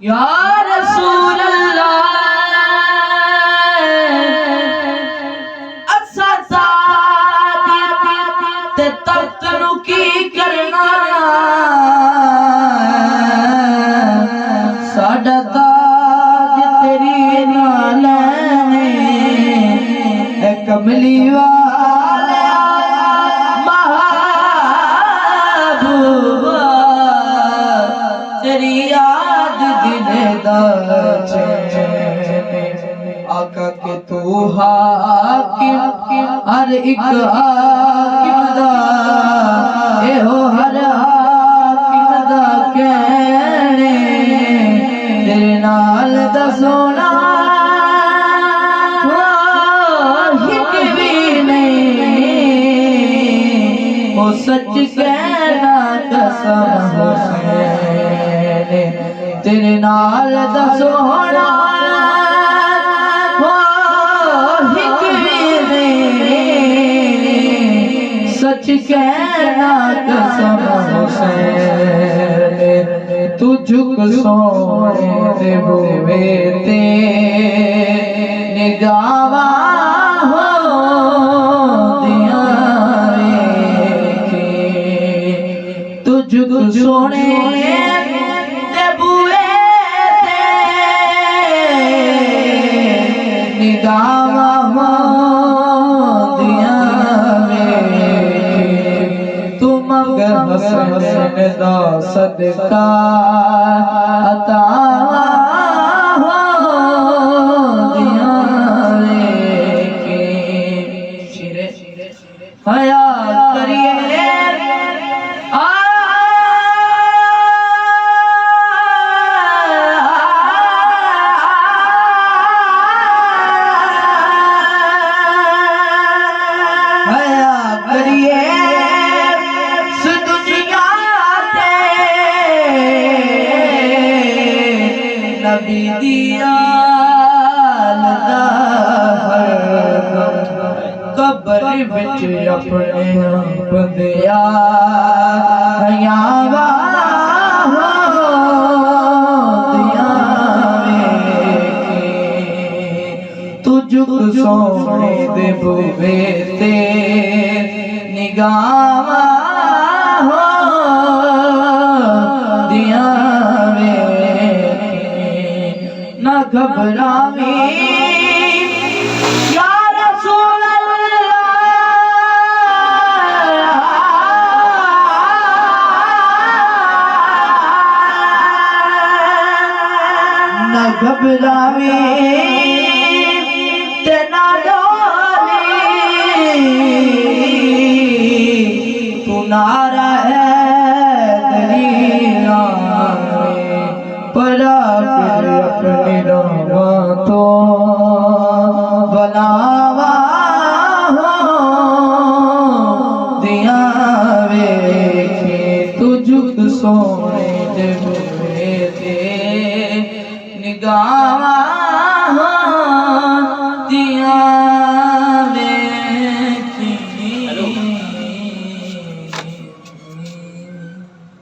या रसूल अल्लाह असा ते तख्त नु की करना साडा ताज तेरी नाल ने ए कमली वाले महबूबा तेरी याद दिले दा आका के तू हाकिम हर एक हाकिम दा ए हो हर हाकिम दा कहने तेरे नाल दा सोना हिक भी नहीं वो सच कहना कसम हुसैन तेरे नाल दा सोना सच कहना कसम हुसैन तुझको सोने दे बुवे ते निगावा हो दिया तुझको सोने दे बुवे ते निगावा हो हसनैन दा सदका अता हो दिया के शिरे हया करिए हया करिए नबी दिया कबर विच अपने बंदिया हयावा हो दिया तुझको सोने दे बुवे ते निगावा हो दिया ना घबरावे या रसूल अल्लाह ना घबरावे ते ना डोले तू नारा है दरिया परा फिर अपनी रामा तो बनावा हो दिया वेखे तुझको सोने दे बुवे ते निगावा